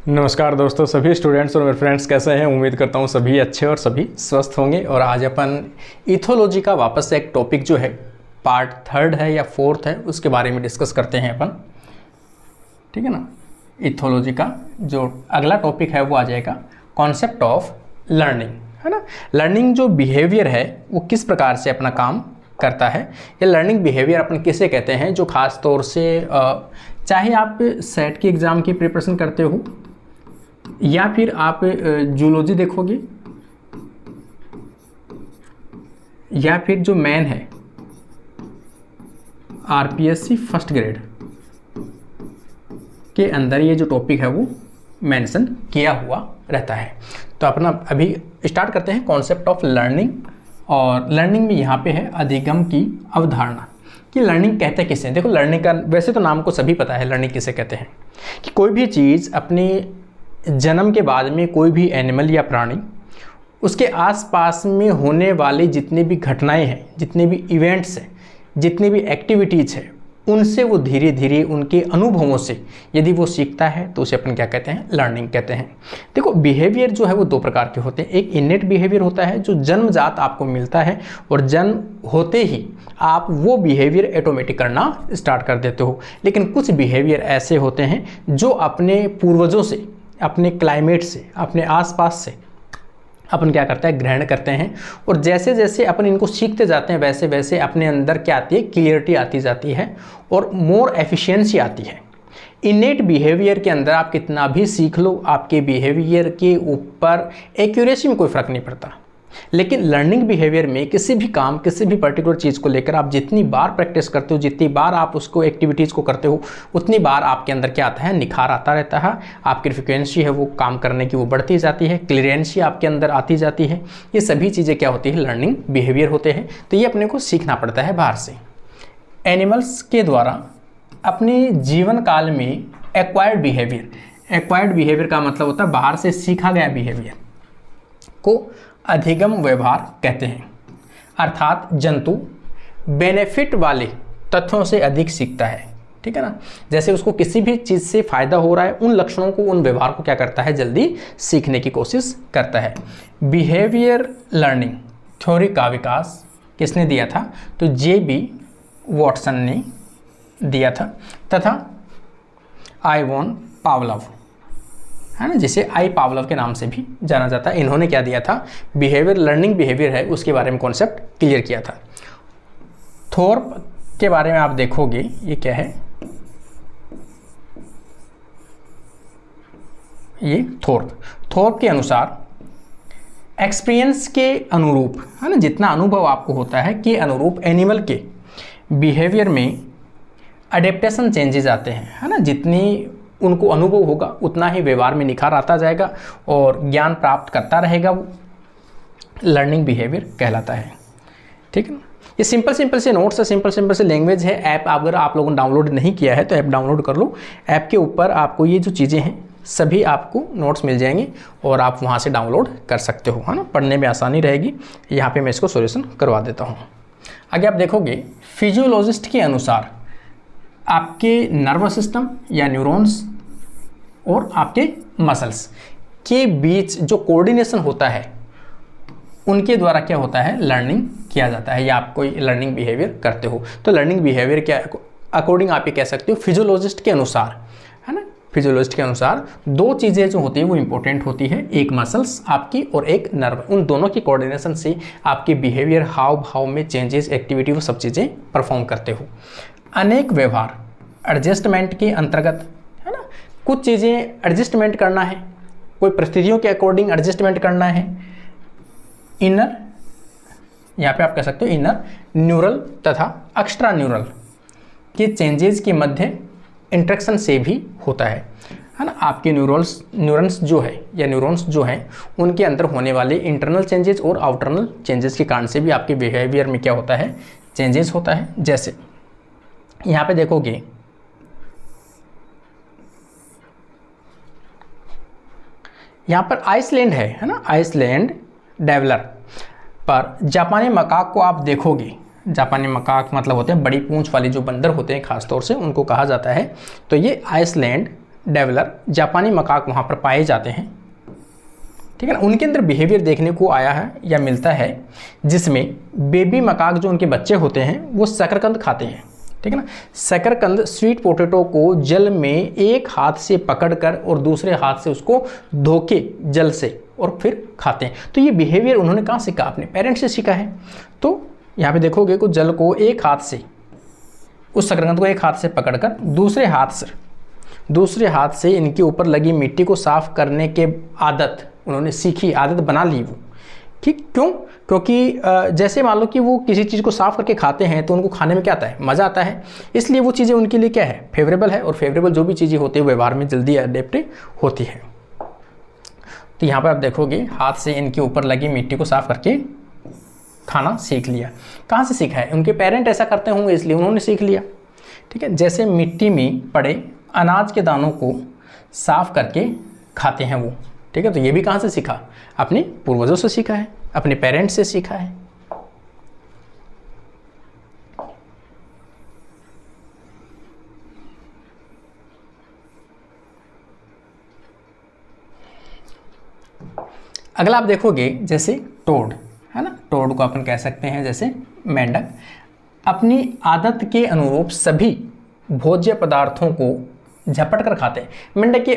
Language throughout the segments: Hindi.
नमस्कार दोस्तों, सभी स्टूडेंट्स और मेरे फ्रेंड्स कैसे हैं। उम्मीद करता हूं सभी अच्छे और सभी स्वस्थ होंगे। और आज अपन इथोलॉजी का वापस से एक टॉपिक जो है पार्ट 3 है या 4 है उसके बारे में डिस्कस करते हैं अपन, ठीक है ना। इथोलॉजी का जो अगला टॉपिक है वो आ जाएगा कॉन्सेप्ट ऑफ लर्निंग, है ना। लर्निंग जो बिहेवियर है वो किस प्रकार से अपना काम करता है, या लर्निंग बिहेवियर अपन किसे कहते हैं, जो खास तौर से चाहे आप सेट की एग्ज़ाम की प्रिपरेशन करते हो या फिर आप जूलॉजी देखोगे या फिर जो मेन है आरपीएससी फर्स्ट ग्रेड के अंदर ये जो टॉपिक है वो मेंशन किया हुआ रहता है। तो अपना अभी स्टार्ट करते हैं कॉन्सेप्ट ऑफ लर्निंग। और लर्निंग में यहाँ पे है अधिगम की अवधारणा कि लर्निंग कहते किसे। देखो, लर्निंग का वैसे तो नाम को सभी पता है लर्निंग किसे कहते हैं, कि कोई भी चीज़ अपने जन्म के बाद में कोई भी एनिमल या प्राणी उसके आसपास में होने वाली जितनी भी घटनाएं हैं, जितने भी इवेंट्स हैं, जितनी भी एक्टिविटीज़ हैं, उनसे वो धीरे धीरे उनके अनुभवों से यदि वो सीखता है तो उसे अपन क्या कहते हैं, लर्निंग कहते हैं। देखो, बिहेवियर जो है वो दो प्रकार के होते हैं। एक इनेट बिहेवियर होता है जो जन्मजात आपको मिलता है और जन्म होते ही आप वो बिहेवियर ऑटोमेटिक करना स्टार्ट कर देते हो। लेकिन कुछ बिहेवियर ऐसे होते हैं जो अपने पूर्वजों से, अपने क्लाइमेट से, अपने आसपास से अपन क्या करते हैं, ग्रहण करते हैं। और जैसे जैसे अपन इनको सीखते जाते हैं वैसे वैसे अपने अंदर क्या आती है, क्लियरिटी आती जाती है और मोर एफिशिएंसी आती है। इनेट बिहेवियर के अंदर आप कितना भी सीख लो, आपके बिहेवियर के ऊपर एक्यूरेसी में कोई फ़र्क नहीं पड़ता। लेकिन लर्निंग बिहेवियर में किसी भी काम, किसी भी पर्टिकुलर चीज़ को लेकर आप जितनी बार प्रैक्टिस करते हो, जितनी बार आप उसको एक्टिविटीज़ को करते हो, उतनी बार आपके अंदर क्या आता है, निखार आता रहता है। आपकी फ्रिक्वेंसी है वो काम करने की वो बढ़ती जाती है, क्लियरेंसी आपके अंदर आती जाती है। ये सभी चीज़ें क्या होती है, लर्निंग बिहेवियर होते हैं। तो ये अपने को सीखना पड़ता है बाहर से। एनिमल्स के द्वारा अपने जीवन काल में एक्वायर्ड बिहेवियर का मतलब होता है बाहर से सीखा गया बिहेवियर को अधिगम व्यवहार कहते हैं। अर्थात जंतु बेनिफिट वाले तथ्यों से अधिक सीखता है, ठीक है ना। जैसे उसको किसी भी चीज़ से फ़ायदा हो रहा है, उन लक्षणों को, उन व्यवहार को क्या करता है, जल्दी सीखने की कोशिश करता है। बिहेवियर लर्निंग थ्योरी का विकास किसने दिया था, तो जे.बी. वॉटसन ने दिया था, तथा आइवॉन पावलोव, है ना, जिसे आई पावलोव के नाम से भी जाना जाता है। इन्होंने क्या दिया था, बिहेवियर, लर्निंग बिहेवियर है उसके बारे में कॉन्सेप्ट क्लियर किया था। थोर्प के बारे में आप देखोगे, ये क्या है, ये थोर्प के अनुसार एक्सपीरियंस के अनुरूप, है ना, जितना अनुभव आपको होता है के अनुरूप एनिमल के बिहेवियर में अडेप्टेशन चेंजेस आते हैं, है ना। जितनी उनको अनुभव होगा उतना ही व्यवहार में निखार आता जाएगा और ज्ञान प्राप्त करता रहेगा, वो लर्निंग बिहेवियर कहलाता है, ठीक है ना। ये सिंपल से नोट्स है, सिंपल से लैंग्वेज है। ऐप अगर आप लोगों ने डाउनलोड नहीं किया है तो ऐप डाउनलोड कर लो। ऐप के ऊपर आपको ये जो चीज़ें हैं सभी आपको नोट्स मिल जाएंगे और आप वहाँ से डाउनलोड कर सकते हो, है ना। पढ़ने में आसानी रहेगी। यहाँ पर मैं इसको सोल्यूशन करवा देता हूँ। आगे आप देखोगे, फिजियोलॉजिस्ट के अनुसार आपके नर्वस सिस्टम या न्यूरॉन्स और आपके मसल्स के बीच जो कोऑर्डिनेशन होता है उनके द्वारा क्या होता है, लर्निंग किया जाता है, या आप कोई लर्निंग बिहेवियर करते हो। तो लर्निंग बिहेवियर क्या अकॉर्डिंग आप ये कह सकते हो, फिजियोलॉजिस्ट के अनुसार, है ना। फिजियोलॉजिस्ट के अनुसार दो चीज़ें जो होती है वो इंपॉर्टेंट होती है, एक मसल्स आपकी और एक नर्व। उन दोनों की कोऑर्डिनेशन से आपके बिहेवियर, हाव भाव में चेंजेस, एक्टिविटी, वो सब चीज़ें परफॉर्म करते हो। अनेक व्यवहार एडजस्टमेंट के अंतर्गत, है ना, कुछ चीज़ें एडजस्टमेंट करना है, कोई परिस्थितियों के अकॉर्डिंग एडजस्टमेंट करना है। इनर, यहाँ पे आप कह सकते हो इनर न्यूरल तथा एक्स्ट्रा न्यूरल के चेंजेस के मध्य इंटरेक्शन से भी होता है ना। आपके न्यूरॉन्स जो है या न्यूरॉन्स जो हैं उनके अंदर होने वाले इंटरनल चेंजेस और आउटरनल चेंजेस के कारण से भी आपके बिहेवियर में क्या होता है, चेंजेस होता है। जैसे यहाँ पे देखोगे, यहाँ पर आइसलैंड है ना, आइसलैंड डेवलर पर जापानी मकाक को आप देखोगे, जापानी मकाक मतलब होते हैं बड़ी पूंछ वाले जो बंदर होते हैं, खास तौर से उनको कहा जाता है। तो ये आइसलैंड डेवलर जापानी मकाक वहाँ पर पाए जाते हैं, ठीक है ना। उनके अंदर बिहेवियर देखने को आया है या मिलता है जिसमें बेबी मकाक जो उनके बच्चे होते हैं वो शकरकंद खाते हैं, ठीक है ना। शकरकंद स्वीट पोटैटो को जल में एक हाथ से पकड़कर और दूसरे हाथ से उसको धो के जल से और फिर खाते हैं। तो ये बिहेवियर उन्होंने कहाँ सीखा? अपने पेरेंट्स से सीखा है। तो यहाँ पे देखोगे कि जल को एक हाथ से, उस शकरकंद को एक हाथ से पकड़कर दूसरे हाथ से इनके ऊपर लगी मिट्टी को साफ करने के आदत उन्होंने सीखी, आदत बना ली वो, ठीक। क्यों? क्योंकि जैसे मान लो कि वो किसी चीज़ को साफ करके खाते हैं तो उनको खाने में क्या आता है? मज़ा आता है। इसलिए वो चीज़ें उनके लिए क्या है? फेवरेबल है। और फेवरेबल जो भी चीज़ें होती है व्यवहार में जल्दी अडेप्ट होती है। तो यहाँ पर आप देखोगे हाथ से इनके ऊपर लगी मिट्टी को साफ करके खाना सीख लिया। कहाँ से सीखा है? उनके पेरेंट ऐसा करते होंगे इसलिए उन्होंने सीख लिया, ठीक है। जैसे मिट्टी में पड़े अनाज के दानों को साफ करके खाते हैं वो, ठीक है। तो ये भी कहाँ से सीखा? अपने पूर्वजों से सीखा है, अपने पेरेंट्स से सीखा है। अगला आप देखोगे जैसे टोड, है ना। टोड को अपन कह सकते हैं जैसे मेंढक, अपनी आदत के अनुरूप सभी भोज्य पदार्थों को झपट कर खाते हैं।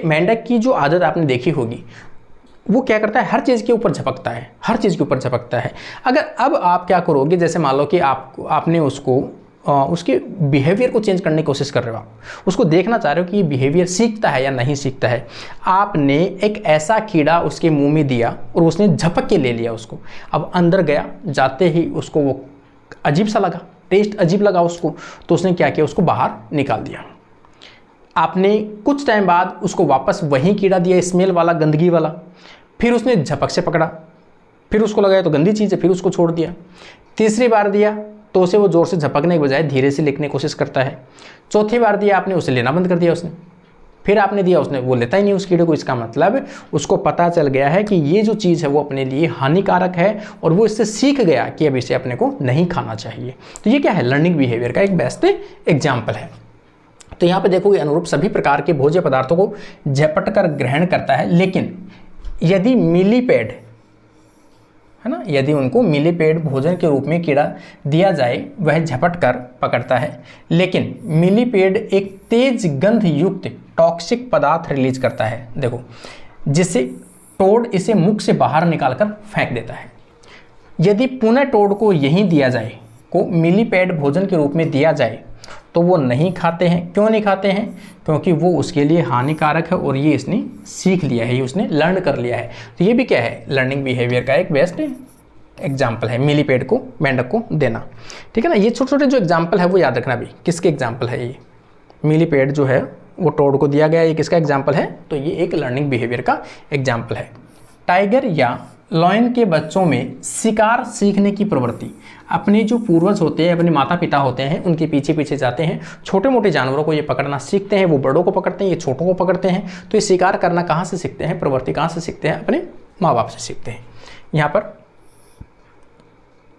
मेंढक की जो आदत आपने देखी होगी, वो क्या करता है? हर चीज़ के ऊपर झपकता है, हर चीज़ के ऊपर झपकता है। अगर अब आप क्या करोगे, जैसे मान लो कि आपने उसको उसके बिहेवियर को चेंज करने की कोशिश कर रहे हो, आप उसको देखना चाह रहे हो कि ये बिहेवियर सीखता है या नहीं सीखता है। आपने एक ऐसा कीड़ा उसके मुंह में दिया और उसने झपक के ले लिया उसको। अब अंदर गया, जाते ही उसको वो अजीब सा लगा, टेस्ट अजीब लगा उसको, तो उसने क्या किया? उसको बाहर निकाल दिया। आपने कुछ टाइम बाद उसको वापस वही कीड़ा दिया, स्मेल वाला, गंदगी वाला, फिर उसने झपक से पकड़ा, फिर उसको लगाया तो गंदी चीज़ है, फिर उसको छोड़ दिया। तीसरी बार दिया तो उसे वो ज़ोर से झपकने के बजाय धीरे से लेने की कोशिश करता है। चौथी बार दिया आपने, उसे लेना बंद कर दिया उसने। फिर आपने दिया, उसने वो लेता ही नहीं उस कीड़े को। इसका मतलब उसको पता चल गया है कि ये जो चीज़ है वो अपने लिए हानिकारक है और वो इससे सीख गया कि अब इसे अपने को नहीं खाना चाहिए। तो ये क्या है? लर्निंग बिहेवियर का एक बेस्ट एग्जाम्पल है। तो यहाँ पे देखोगे अनुरूप सभी प्रकार के भोज्य पदार्थों को झपट कर ग्रहण करता है, लेकिन यदि मिलीपेड, है ना, यदि उनको मिलीपेड भोजन के रूप में कीड़ा दिया जाए वह झपट कर पकड़ता है। लेकिन मिलीपेड एक तेज गंध युक्त टॉक्सिक पदार्थ रिलीज करता है, देखो, जिससे टोड इसे मुख से बाहर निकालकर फेंक देता है। यदि पुनः टोड को यही दिया जाए, को मिलीपेड भोजन के रूप में दिया जाए, तो वो नहीं खाते हैं। क्यों नहीं खाते हैं? क्योंकि वो उसके लिए हानिकारक है और ये इसने सीख लिया है, ये उसने लर्न कर लिया है। तो ये भी क्या है? लर्निंग बिहेवियर का एक बेस्ट एग्जाम्पल है, मिलीपेड को, मेंढक को देना, ठीक है ना। ये छोटे छोटे जो एग्जाम्पल है वो याद रखना भी। किसके एग्जाम्पल है ये? मिलीपेड जो है वो टोड को दिया गया, ये किसका एग्जाम्पल है? तो ये एक लर्निंग बिहेवियर का एग्जाम्पल है। टाइगर या लॉयन के बच्चों में शिकार सीखने की प्रवृत्ति, अपने जो पूर्वज होते हैं, अपने माता पिता होते हैं, उनके पीछे पीछे जाते हैं, छोटे मोटे जानवरों को ये पकड़ना सीखते हैं। वो बड़ों को पकड़ते हैं, ये छोटों को पकड़ते हैं। तो ये शिकार करना कहाँ से सीखते हैं? प्रवृत्ति कहाँ से सीखते हैं? अपने माँ बाप से सीखते हैं। यहाँ पर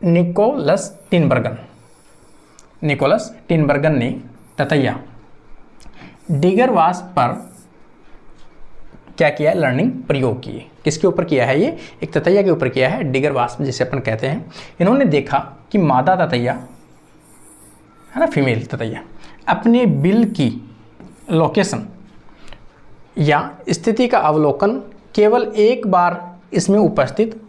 निकोलस टिनबर्गन ने ततैया डिगर वास्प पर क्या किया? लर्निंग प्रयोग किए। किसके ऊपर किया है? ये एक ततैया के ऊपर किया है, डिगर वास्प जिसे अपन कहते हैं। इन्होंने देखा कि मादा ततैया, है ना, फीमेल ततैया, अपने बिल की लोकेशन या स्थिति का अवलोकन केवल एक बार इसमें उपस्थित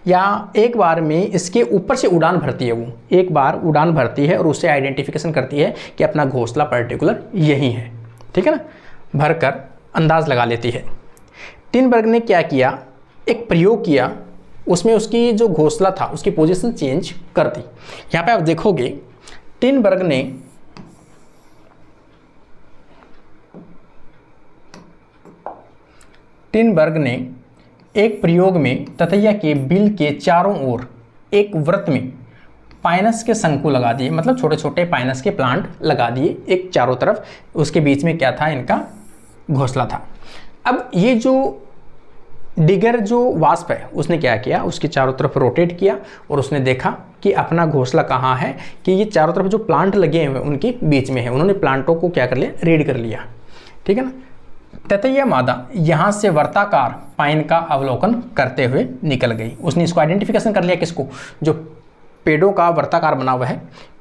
या एक बार में इसके ऊपर से उड़ान भरती है। वो एक बार उड़ान भरती है और उससे आइडेंटिफिकेशन करती है कि अपना घोंसला पर्टिकुलर यही है, ठीक है ना, भरकर अंदाज लगा लेती है। टिनबर्ग ने क्या किया? एक प्रयोग किया, उसमें उसकी जो घोंसला था उसकी पोजीशन चेंज कर दी। यहाँ पे आप देखोगे टिनबर्ग ने एक प्रयोग में ततैया के बिल के चारों ओर एक वृत्त में पाइनस के शंकु लगा दिए, मतलब छोटे छोटे पाइनस के प्लांट लगा दिए एक चारों तरफ। उसके बीच में क्या था? इनका घोंसला था। अब ये जो डिगर जो वास्प है उसने क्या किया? उसके चारों तरफ रोटेट किया और उसने देखा कि अपना घोंसला कहाँ है, कि ये चारों तरफ जो प्लांट लगे हुए उनके बीच में है। उन्होंने प्लांटों को क्या कर लिया? रीड कर लिया, ठीक है ना। ततैया मादा यहाँ से वर्ताकार पाइन का अवलोकन करते हुए निकल गई। उसने इसको आइडेंटिफिकेशन कर लिया, किसको, जो पेड़ों का वर्ताकार बना हुआ है,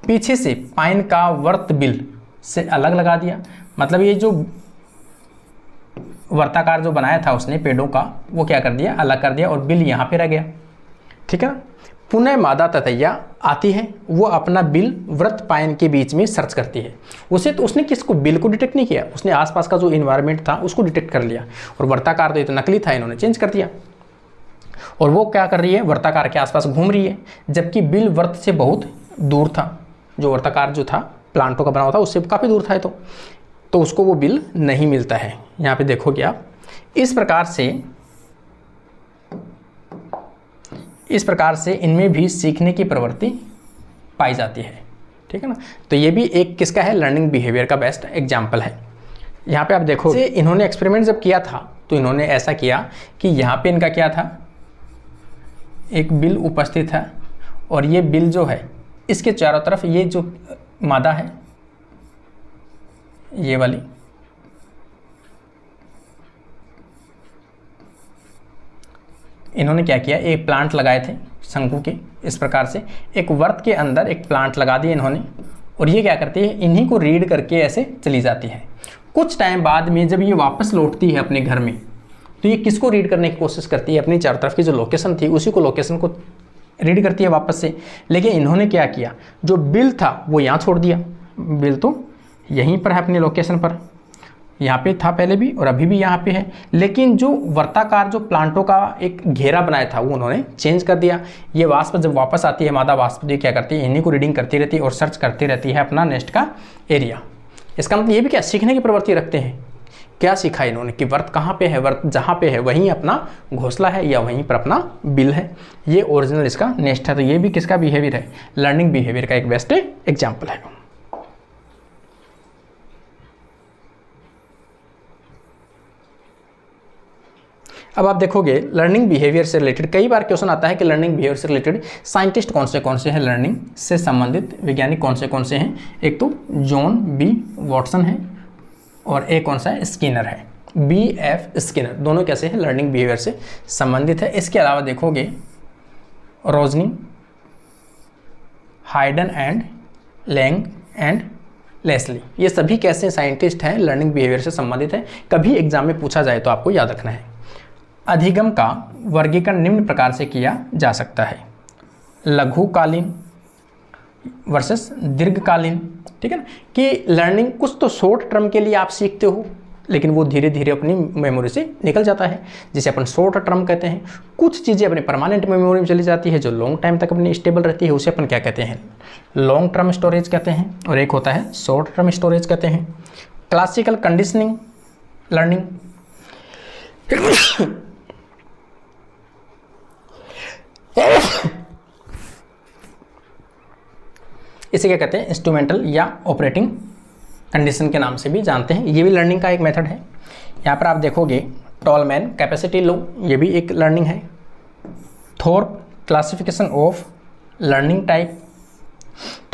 पीछे से पाइन का वर्त बिल से अलग लगा दिया। मतलब ये जो वर्ताकार जो बनाया था उसने पेड़ों का, वो क्या कर दिया, अलग कर दिया और बिल यहाँ पे रह गया। ठीक है ना। पुनः मादा ततैया आती है, वो अपना बिल व्रत पाइन के बीच में सर्च करती है। उसने किसको, बिल को डिटेक्ट नहीं किया, उसने आसपास का जो इन्वायरमेंट था उसको डिटेक्ट कर लिया। और वर्ताकार तो ये तो नकली था, इन्होंने चेंज कर दिया। और वो क्या कर रही है, वर्ताकार के आसपास घूम रही है, जबकि बिल व्रत से बहुत दूर था। जो वर्ताकार जो था प्लांटों का बना हुआ था उससे काफ़ी दूर था, तो उसको वो बिल नहीं मिलता है। यहाँ पे देखोगे आप, इस प्रकार से इनमें भी सीखने की प्रवृत्ति पाई जाती है। ठीक है ना। तो ये भी एक किसका है, लर्निंग बिहेवियर का बेस्ट एग्जाम्पल है। यहाँ पे आप देखो, इन्होंने एक्सपेरिमेंट जब किया था तो इन्होंने ऐसा किया कि यहाँ पे इनका क्या था, एक बिल उपस्थित है और ये बिल जो है इसके चारों तरफ ये जो मादा है ये वाली, इन्होंने क्या किया, एक प्लांट लगाए थे शंकु के, इस प्रकार से एक वर्त के अंदर एक प्लांट लगा दिया इन्होंने। और ये क्या करती है, इन्हीं को रीड करके ऐसे चली जाती है। कुछ टाइम बाद में जब ये वापस लौटती है अपने घर में, तो ये किसको रीड करने की कोशिश करती है, अपनी चारों तरफ की जो लोकेशन थी उसी को, लोकेशन को रीड करती है वापस से। लेकिन इन्होंने क्या किया, जो बिल था वो यहाँ छोड़ दिया। बिल तो यहीं पर है अपनी लोकेशन पर, यहाँ पे था पहले भी और अभी भी यहाँ पे है। लेकिन जो वर्ताकार जो प्लांटों का एक घेरा बनाया था वो उन्होंने चेंज कर दिया। ये वास्प जब वापस आती है, मादा वास्प ये क्या करती है, इन्हीं को रीडिंग करती रहती है और सर्च करती रहती है अपना नेस्ट का एरिया। इसका मतलब ये भी क्या, सीखने की प्रवृत्ति रखते हैं। क्या सीखा इन्होंने कि वर्त कहाँ पे है, वर्त जहाँ पे है वहीं अपना घोंसला है या वहीं पर अपना बिल है। ये ओरिजिनल इसका नेस्ट है। तो ये भी किसका बिहेवियर है, लर्निंग बिहेवियर का एक बेस्ट एग्जाम्पल है। अब आप देखोगे लर्निंग बिहेवियर से रिलेटेड कई बार क्वेश्चन आता है कि लर्निंग बिहेवियर से रिलेटेड साइंटिस्ट कौन से हैं, लर्निंग से संबंधित वैज्ञानिक कौन से हैं। एक तो जॉन बी वॉटसन है और एक कौन सा है, स्किनर है, B.F. स्किनर। दोनों कैसे हैं, लर्निंग बिहेवियर से संबंधित है। इसके अलावा देखोगे रोजनी, Hyden and Lang and Leslie, ये सभी कैसे साइंटिस्ट हैं, लर्निंग बिहेवियर से संबंधित है। कभी एग्जाम में पूछा जाए तो आपको याद रखना है। अधिगम का वर्गीकरण निम्न प्रकार से किया जा सकता है, लघुकालीन वर्सेस दीर्घकालीन। ठीक है ना, कि लर्निंग कुछ तो शॉर्ट टर्म के लिए आप सीखते हो लेकिन वो धीरे धीरे अपनी मेमोरी से निकल जाता है, जिसे अपन शॉर्ट टर्म कहते हैं। कुछ चीज़ें अपने परमानेंट मेमोरी में चली जाती है जो लॉन्ग टाइम तक अपनी स्टेबल रहती है, उसे अपन क्या कहते हैं, लॉन्ग टर्म स्टोरेज कहते हैं। और एक होता है शॉर्ट टर्म स्टोरेज कहते हैं। क्लासिकल कंडीशनिंग लर्निंग, इसे क्या कहते हैं, इंस्ट्रूमेंटल या ऑपरेटिंग कंडीशन के नाम से भी जानते हैं। ये भी लर्निंग का एक मेथड है। यहाँ पर आप देखोगे टॉलमैन कैपेसिटी लो, ये भी एक लर्निंग है। Thorpe classification of learning type,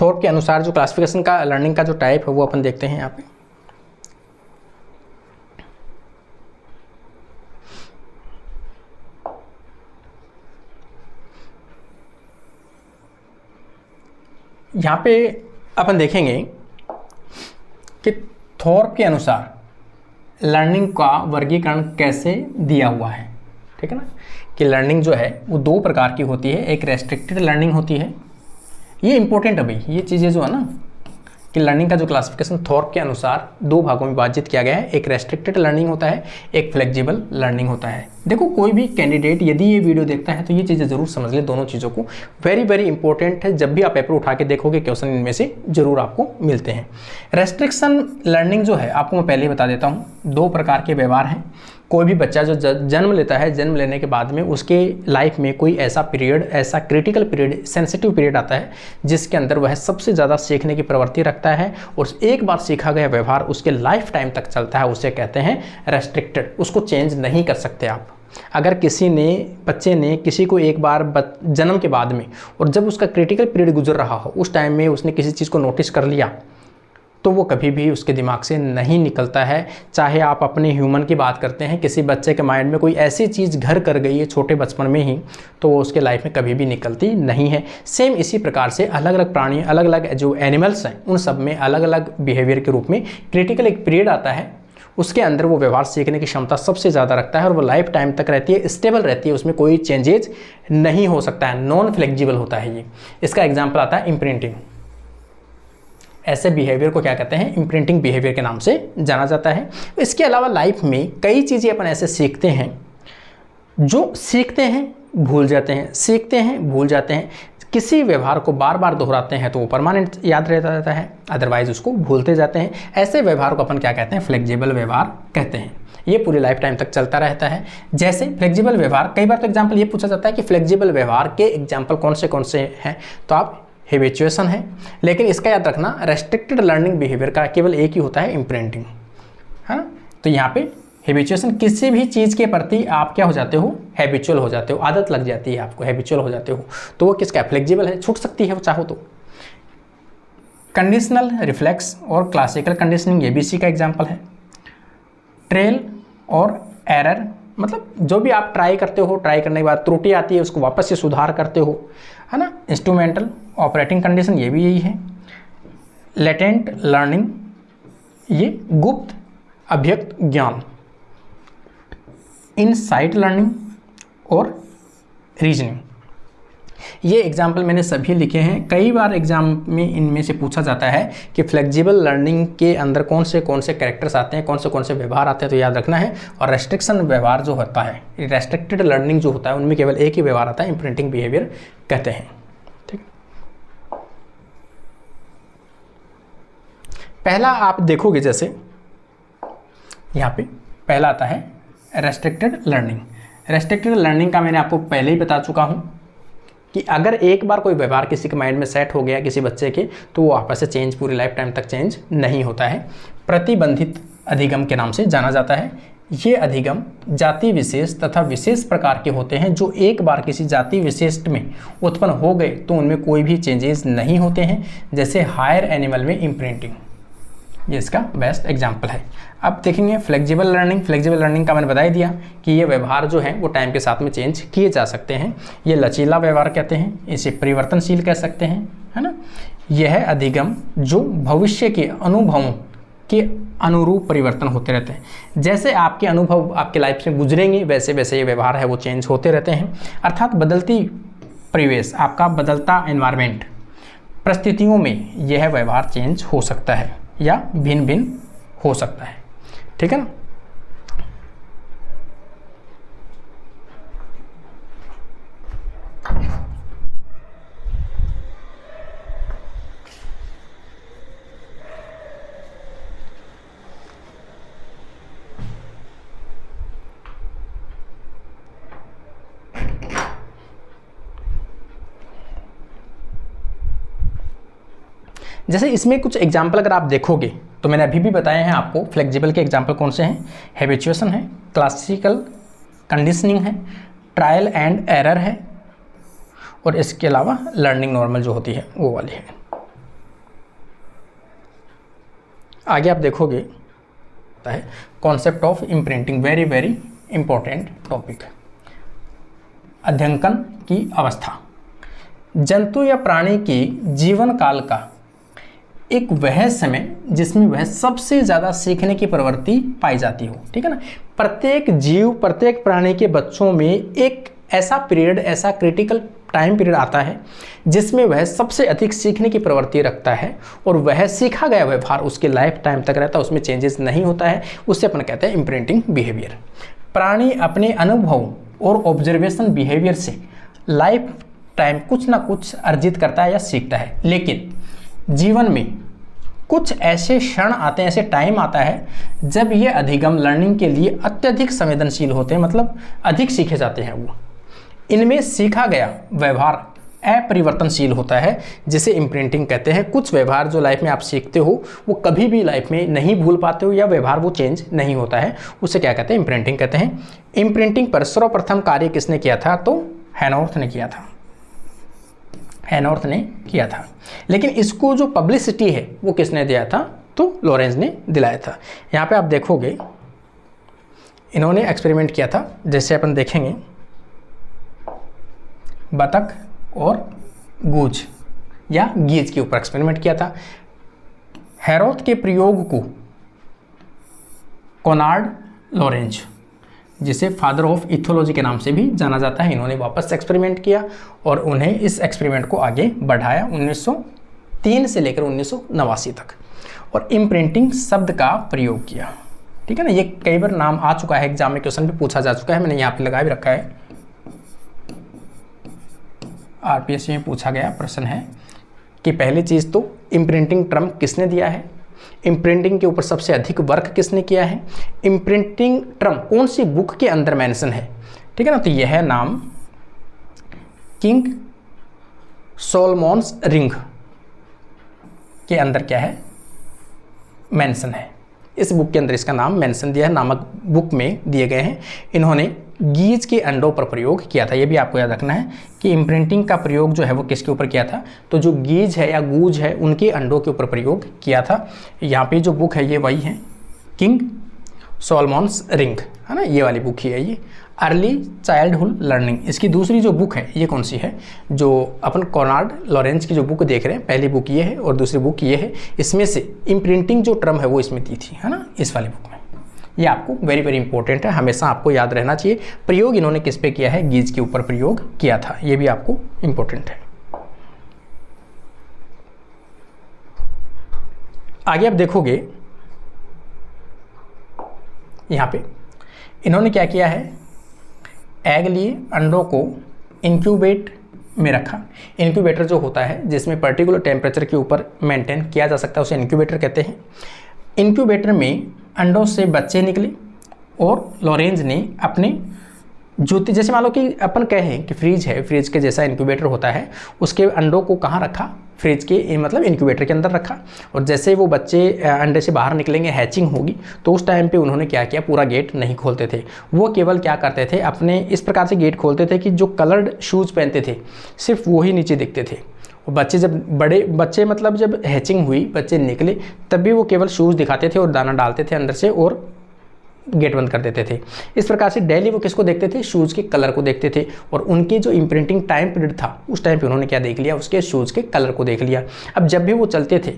Thorpe के अनुसार जो क्लासिफिकेशन का लर्निंग का जो टाइप है वो अपन देखते हैं यहाँ पे। यहाँ पे अपन देखेंगे कि थॉर्प के अनुसार लर्निंग का वर्गीकरण कैसे दिया हुआ है। ठीक है ना, कि लर्निंग जो है वो दो प्रकार की होती है, एक रेस्ट्रिक्टेड लर्निंग होती है। ये इंपॉर्टेंट है भाई, ये चीज़ें जो है ना कि लर्निंग का जो क्लासिफिकेशन थॉर्प के अनुसार दो भागों में विभाजित किया गया है, एक रेस्ट्रिक्टेड लर्निंग होता है, एक फ्लेक्सिबल लर्निंग होता है। देखो कोई भी कैंडिडेट यदि ये वीडियो देखता है तो ये चीज़ें जरूर समझ ले, दोनों चीज़ों को, वेरी वेरी इंपॉर्टेंट है। जब भी आप पेपर उठा के देखोगे क्वेश्चन इनमें से जरूर आपको मिलते हैं। रेस्ट्रिक्शन लर्निंग जो है आपको मैं पहले ही बता देता हूँ, दो प्रकार के व्यवहार हैं। कोई भी बच्चा जो जन्म लेता है, जन्म लेने के बाद में उसके लाइफ में कोई ऐसा पीरियड, ऐसा क्रिटिकल पीरियड, सेंसिटिव पीरियड आता है जिसके अंदर वह सबसे ज़्यादा सीखने की प्रवृत्ति रखता है और एक बार सीखा गया व्यवहार उसके लाइफ टाइम तक चलता है, उसे कहते हैं रेस्ट्रिक्टेड। उसको चेंज नहीं कर सकते आप। अगर किसी ने, बच्चे ने किसी को एक बार जन्म के बाद में और जब उसका क्रिटिकल पीरियड गुजर रहा हो उस टाइम में उसने किसी चीज़ को नोटिस कर लिया तो वो कभी भी उसके दिमाग से नहीं निकलता है। चाहे आप अपने ह्यूमन की बात करते हैं, किसी बच्चे के माइंड में कोई ऐसी चीज़ घर कर गई है छोटे बचपन में ही, तो वो उसके लाइफ में कभी भी निकलती नहीं है। सेम इसी प्रकार से अलग अलग प्राणी, अलग अलग जो एनिमल्स हैं, उन सब में अलग अलग बिहेवियर के रूप में क्रिटिकल एक पीरियड आता है, उसके अंदर वो व्यवहार सीखने की क्षमता सबसे ज़्यादा रखता है और वो लाइफ टाइम तक रहती है, स्टेबल रहती है, उसमें कोई चेंजेज नहीं हो सकता है, नॉन फ्लेक्सिबल होता है ये। इसका एग्जाम्पल आता है इम्प्रिंटिंग। ऐसे बिहेवियर को क्या कहते हैं? इम्प्रिंटिंग बिहेवियर के नाम से जाना जाता है। इसके अलावा लाइफ में कई चीज़ें अपन ऐसे सीखते हैं जो सीखते हैं भूल जाते हैं, सीखते हैं भूल जाते हैं। किसी व्यवहार को बार बार दोहराते हैं तो वो परमानेंट याद रहता है, अदरवाइज उसको भूलते जाते हैं। ऐसे व्यवहार को अपन क्या कहते हैं? फ्लेक्सिबल व्यवहार कहते हैं। ये पूरी लाइफ टाइम तक चलता रहता है। जैसे फ्लेक्सिबल व्यवहार, कई बार तो एग्जाम्पल ये पूछा जाता है कि फ्लेक्सिबल व्यवहार के एग्जाम्पल कौन से हैं, तो आप हैबिचुएशन है, लेकिन इसका याद रखना रेस्ट्रिक्टेड लर्निंग बिहेवियर का केवल एक ही होता है, इम्प्रिंटिंग, है ना। तो यहाँ पे हैबिचुएशन, किसी भी चीज़ के प्रति आप क्या हो जाते हो? हैबिचुअल हो जाते हो, आदत लग जाती है आपको, हैबिचुअल हो जाते हो, तो वो किसका? फ्लेक्सिबल है, छूट सकती है वो चाहो तो। कंडीशनल रिफ्लेक्स और क्लासिकल कंडीशनिंग, ये भी इसी का एग्जाम्पल है। ट्रेल और एरर, मतलब जो भी आप ट्राई करते हो, ट्राई करने के बाद त्रुटि आती है, उसको वापस से सुधार करते हो, है ना। इंस्ट्रूमेंटल ऑपरेटिंग कंडीशन, ये भी यही है। लेटेंट लर्निंग, ये गुप्त अभिव्यक्त ज्ञान। इनसाइट लर्निंग और रीजनिंग, ये एग्जाम्पल मैंने सभी लिखे हैं। कई बार एग्जाम में इनमें से पूछा जाता है कि फ्लेक्सिबल लर्निंग के अंदर कौन से कैरेक्टर्स आते हैं, कौन से व्यवहार आते हैं, तो याद रखना है। और रेस्ट्रिक्शन व्यवहार जो होता है, रेस्ट्रिक्टेड लर्निंग जो होता है, उनमें केवल एक ही व्यवहार आता है, इम्प्रिंटिंग बिहेवियर कहते हैं। ठीक, पहला आप देखोगे, जैसे यहाँ पे पहला आता है रेस्ट्रिक्टेड लर्निंग। रेस्ट्रिक्टेड लर्निंग का मैंने आपको पहले ही बता चुका हूँ कि अगर एक बार कोई व्यवहार किसी के माइंड में सेट हो गया किसी बच्चे के, तो वो आपस से चेंज पूरी लाइफ टाइम तक चेंज नहीं होता है। प्रतिबंधित अधिगम के नाम से जाना जाता है। ये अधिगम जाति विशेष तथा विशेष प्रकार के होते हैं, जो एक बार किसी जाति विशेष में उत्पन्न हो गए तो उनमें कोई भी चेंजेस नहीं होते हैं। जैसे हायर एनिमल में इम्प्रिंटिंग, ये इसका बेस्ट एग्जाम्पल है। अब देखेंगे फ्लेक्सिबल लर्निंग। फ्लेक्सिबल लर्निंग का मैंने बता ही दिया कि ये व्यवहार जो है वो टाइम के साथ में चेंज किए जा सकते हैं। ये लचीला व्यवहार कहते हैं, इसे परिवर्तनशील कह सकते हैं, है ना। यह है अधिगम जो भविष्य के अनुभवों के अनुरूप परिवर्तन होते रहते हैं। जैसे आपके अनुभव आपके लाइफ से गुजरेंगे, वैसे वैसे ये व्यवहार है वो चेंज होते रहते हैं। अर्थात बदलती परिवेश, आपका बदलता एनवायरनमेंट, परिस्थितियों में यह व्यवहार चेंज हो सकता है या भिन्न भिन्न हो सकता है। ठीक है ना। जैसे इसमें कुछ एग्जाम्पल अगर आप देखोगे तो मैंने अभी भी बताए हैं आपको, फ्लेक्सिबल के एग्जाम्पल कौन से हैं? हैबिचुएशन है, क्लासिकल कंडीशनिंग है, ट्रायल एंड एरर है, और इसके अलावा लर्निंग नॉर्मल जो होती है वो वाली है। आगे आप देखोगे concept of imprinting, very very important topic. अध्ययन की अवस्था, जंतु या प्राणी के जीवन काल का एक वह समय जिसमें वह सबसे ज़्यादा सीखने की प्रवृत्ति पाई जाती हो। ठीक है ना। प्रत्येक जीव, प्रत्येक प्राणी के बच्चों में एक ऐसा पीरियड, ऐसा क्रिटिकल टाइम पीरियड आता है जिसमें वह सबसे अधिक सीखने की प्रवृत्ति रखता है, और वह सीखा गया व्यवहार उसके लाइफ टाइम तक रहता है, उसमें चेंजेस नहीं होता है। उससे अपन कहते हैं इम्प्रिंटिंग बिहेवियर। प्राणी अपने अनुभव और ऑब्जर्वेशन बिहेवियर से लाइफ टाइम कुछ ना कुछ अर्जित करता है या सीखता है, लेकिन जीवन में कुछ ऐसे क्षण आते हैं, ऐसे टाइम आता है जब ये अधिगम लर्निंग के लिए अत्यधिक संवेदनशील होते हैं, मतलब अधिक सीखे जाते हैं वो। इनमें सीखा गया व्यवहार अपरिवर्तनशील होता है, जिसे इम्प्रिंटिंग कहते हैं। कुछ व्यवहार जो लाइफ में आप सीखते हो वो कभी भी लाइफ में नहीं भूल पाते हो, या व्यवहार वो चेंज नहीं होता है, उसे क्या कहते हैं? इम्प्रिंटिंग कहते हैं। इम्प्रिंटिंग पर सर्वप्रथम कार्य किसने किया था? तो हैनॉर्थ ने किया था, हैनॉर्थ ने किया था। लेकिन इसको जो पब्लिसिटी है वो किसने दिया था? तो लॉरेंज ने दिलाया था। यहाँ पे आप देखोगे इन्होंने एक्सपेरिमेंट किया था, जैसे अपन देखेंगे बतख और गूज या गीज के ऊपर एक्सपेरिमेंट किया था। हेरोथ के प्रयोग को कोनार्ड लॉरेंज, जिसे फादर ऑफ इथोलॉजी के नाम से भी जाना जाता है, इन्होंने वापस एक्सपेरिमेंट किया और उन्हें इस एक्सपेरिमेंट को आगे बढ़ाया 1903 से लेकर 1989 तक, और इम्प्रिंटिंग शब्द का प्रयोग किया। ठीक है ना, ये कई बार नाम आ चुका है, एग्जाम में क्वेश्चन भी पूछा जा चुका है, मैंने यहाँ पे लगा भी रखा है। आरपीएससी में पूछा गया प्रश्न है कि पहली चीज़ तो इम्प्रिंटिंग टर्म किसने दिया है, इम्प्रिंटिंग के ऊपर सबसे अधिक वर्क किसने किया है, इम्प्रिंटिंग टर्म कौन सी बुक के अंदर मेंशन है। ठीक है ना, तो यह है नाम किंग सोलोमन्स रिंग के अंदर क्या है, मेंशन है। इस बुक के अंदर इसका नाम मेंशन दिया है, नामक बुक में दिए गए हैं। इन्होंने गीज के अंडों पर प्रयोग किया था। ये भी आपको याद रखना है कि इम्प्रिंटिंग का प्रयोग जो है वो किसके ऊपर किया था, तो जो गीज है या गूज है उनके अंडों के ऊपर प्रयोग किया था। यहाँ पे जो बुक है ये वही है, किंग सोलोमन्स रिंग, है ना, ये वाली बुक ही है ये, अर्ली चाइल्डहुड लर्निंग। इसकी दूसरी जो बुक है ये कौन सी है, जो अपन कोनार्ड लॉरेंज की जो बुक देख रहे हैं, पहली बुक ये है और दूसरी बुक ये है। इसमें से इम्प्रिंटिंग जो टर्म है वो इसमें दी थी, है ना, इस वाली बुक में। ये आपको वेरी वेरी इंपॉर्टेंट है, हमेशा आपको याद रहना चाहिए। प्रयोग इन्होंने किस पे किया है, गीज के ऊपर प्रयोग किया था, ये भी आपको इंपॉर्टेंट है। आगे आप देखोगे यहाँ पे इन्होंने क्या किया है, एग लिए अंडों को इंक्यूबेट में रखा। इंक्यूबेटर जो होता है जिसमें पर्टिकुलर टेम्परेचर के ऊपर मेंटेन किया जा सकता है उसे इंक्यूबेटर कहते हैं। इंक्यूबेटर में अंडों से बच्चे निकले और लॉरेंज ने अपने जूते, जैसे मान लो कि अपन कहें कि फ्रिज है, फ्रिज के जैसा इंक्यूबेटर होता है, उसके अंडों को कहाँ रखा, फ्रिज के मतलब इंक्यूबेटर के अंदर रखा। और जैसे वो बच्चे अंडे से बाहर निकलेंगे, हैचिंग होगी, तो उस टाइम पे उन्होंने क्या किया, पूरा गेट नहीं खोलते थे। वो केवल क्या करते थे, अपने इस प्रकार से गेट खोलते थे कि जो कलर्ड शूज़ पहनते थे सिर्फ वो ही नीचे दिखते थे। और बच्चे जब बड़े बच्चे मतलब जब हैचिंग हुई, बच्चे निकले, तब भी वो केवल शूज़ दिखाते थे और दाना डालते थे अंदर से और गेट बंद कर देते थे। इस प्रकार से डेली वो किसको देखते थे, शूज़ के कलर को देखते थे। और उनकी जो इम्प्रिंटिंग टाइम पीरियड था उस टाइम पे उन्होंने क्या देख लिया, उसके शूज़ के कलर को देख लिया। अब जब भी वो चलते थे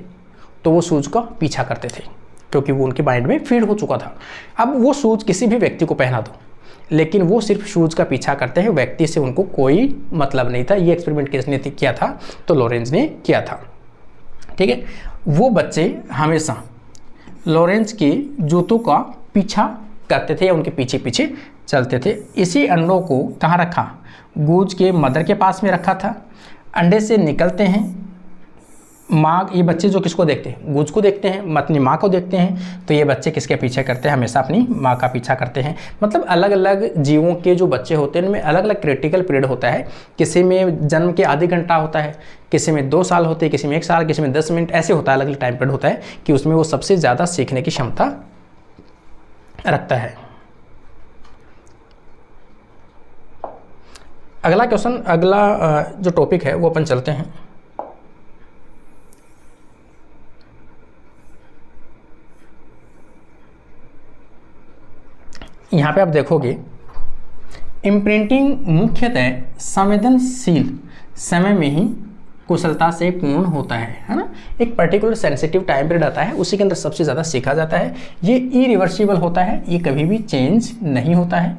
तो वो शूज़ का पीछा करते थे, क्योंकि वो उनके माइंड में फीड हो चुका था। अब वो शूज़ किसी भी व्यक्ति को पहना दो, लेकिन वो सिर्फ शूज़ का पीछा करते हैं, व्यक्ति से उनको कोई मतलब नहीं था। ये एक्सपेरिमेंट किसने किया था, तो लॉरेंज ने किया था। ठीक है, वो बच्चे हमेशा लॉरेंज के जूतों का पीछा करते थे या उनके पीछे पीछे चलते थे। इसी अंडों को कहाँ रखा, गूज के मदर के पास में रखा था। अंडे से निकलते हैं, माँ, ये बच्चे जो किसको देखते हैं, गूज को देखते हैं, अपनी माँ को देखते हैं। तो ये बच्चे किसके पीछे करते हैं, हमेशा अपनी माँ का पीछा करते हैं। मतलब अलग अलग जीवों के जो बच्चे होते हैं उनमें अलग अलग क्रिटिकल पीरियड होता है। किसी में जन्म के आधे घंटा होता है, किसी में 2 साल होते हैं, किसी में 1 साल, किसी में 10 मिनट, ऐसे होता है। अलग अलग टाइम पीरियड होता है कि उसमें वो सबसे ज़्यादा सीखने की क्षमता रखता है। अगला क्वेश्चन, अगला जो टॉपिक है वो अपन चलते हैं। यहाँ पे आप देखोगे इम्प्रिंटिंग मुख्यतः संवेदनशील समय में ही कुशलता से पूर्ण होता है ना। एक पर्टिकुलर सेंसिटिव टाइम पीरियड आता है, उसी के अंदर सबसे ज़्यादा सीखा जाता है। ये इरिवर्सिबल होता है, ये कभी भी चेंज नहीं होता है।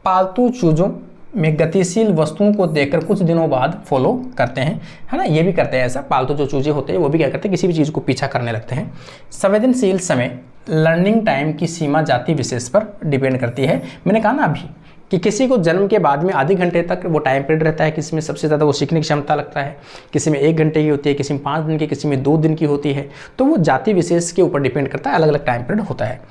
पालतू चूजों में गतिशील वस्तुओं को देखकर कुछ दिनों बाद फॉलो करते हैं, है ना, ये भी करते हैं ऐसा। पालतू जो चूजे होते हैं वो भी क्या करते हैं, किसी भी चीज़ को पीछा करने लगते हैं। संवेदनशील समय लर्निंग टाइम की सीमा जाति विशेष पर डिपेंड करती है। मैंने कहा ना अभी कि किसी को जन्म के बाद में आधे घंटे तक वो टाइम पीरियड रहता है, किसी में सबसे ज़्यादा वो सीखने की क्षमता लगता है, किसी में 1 घंटे की होती है, किसी में 5 दिन की, किसी में 2 दिन की होती है। तो वो जाति विशेष के ऊपर डिपेंड करता है, अलग अलग टाइम पीरियड होता है।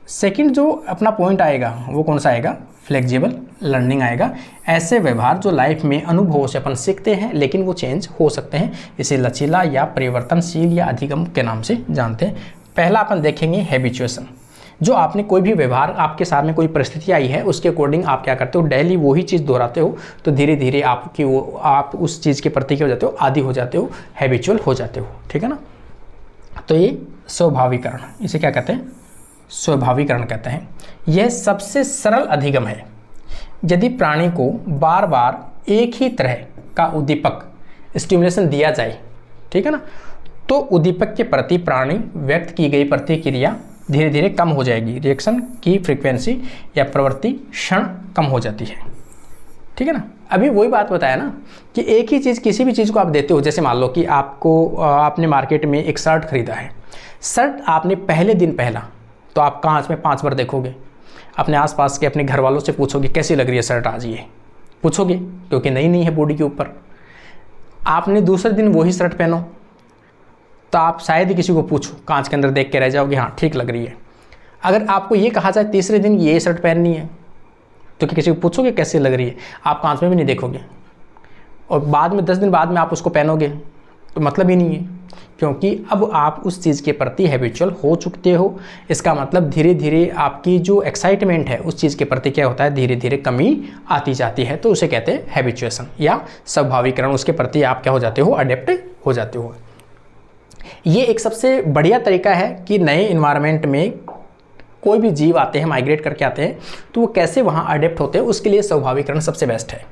सेकंड जो अपना पॉइंट आएगा वो कौन सा आएगा, फ्लेक्सिबल लर्निंग आएगा। ऐसे व्यवहार जो लाइफ में अनुभवों से अपन सीखते हैं लेकिन वो चेंज हो सकते हैं, इसे लचीला या परिवर्तनशील या अधिगम के नाम से जानते हैं। पहला अपन देखेंगे हैबिचुएशन। जो आपने कोई भी व्यवहार, आपके सामने कोई परिस्थिति आई है, उसके अकॉर्डिंग आप क्या करते हो, डेली वही चीज़ दोहराते हो, तो धीरे धीरे आप उस चीज़ के प्रति क्या हो जाते हो, आदी हो जाते हो, हैबिचुअल हो जाते हो। ठीक है ना। तो ये स्वाभाविकरण, इसे क्या कहते हैं? स्वाभाविकरण कहते हैं। यह सबसे सरल अधिगम है। यदि प्राणी को बार बार एक ही तरह का उद्दीपक स्टिमुलेशन दिया जाए, ठीक है ना, तो उद्दीपक के प्रति प्राणी व्यक्त की गई प्रतिक्रिया धीरे धीरे कम हो जाएगी। रिएक्शन की फ्रीक्वेंसी या प्रवृत्ति क्षण कम हो जाती है, ठीक है ना। अभी वही बात बताया ना कि एक ही चीज़, किसी भी चीज़ को आप देते हो, जैसे मान लो कि आपने मार्केट में एक शर्ट खरीदा है। शर्ट आपने पहले दिन पहना तो आप कांच में 5 बार देखोगे, अपने आसपास के अपने घर वालों से पूछोगे कैसी लग रही है शर्ट आज, ये पूछोगे, क्योंकि नई नहीं है बॉडी के ऊपर। आपने दूसरे दिन वही शर्ट पहनो तो आप शायद ही किसी को पूछो, कांच के अंदर देख के रह जाओगे हाँ ठीक लग रही है। अगर आपको ये कहा जाए तीसरे दिन ये शर्ट पहननी है तो किसी को पूछोगे कैसी लग रही है, आप कांच में भी नहीं देखोगे, और बाद में 10 दिन बाद में आप उसको पहनोगे तो मतलब ही नहीं है, क्योंकि अब आप उस चीज़ के प्रति हैबिचुअल हो चुके हो। इसका मतलब धीरे धीरे आपकी जो एक्साइटमेंट है उस चीज़ के प्रति क्या होता है, धीरे धीरे कमी आती जाती है। तो उसे कहते हैं हैबिचुएशन या स्वाभाविकरण। उसके प्रति आप क्या हो जाते हो, अडेप्ट हो जाते हो। ये एक सबसे बढ़िया तरीका है कि नए इन्वायरमेंट में कोई भी जीव आते हैं, माइग्रेट करके आते हैं, तो वो कैसे वहाँ अडेप्ट होते हैं, उसके लिए स्वाभाविकरण सबसे बेस्ट है,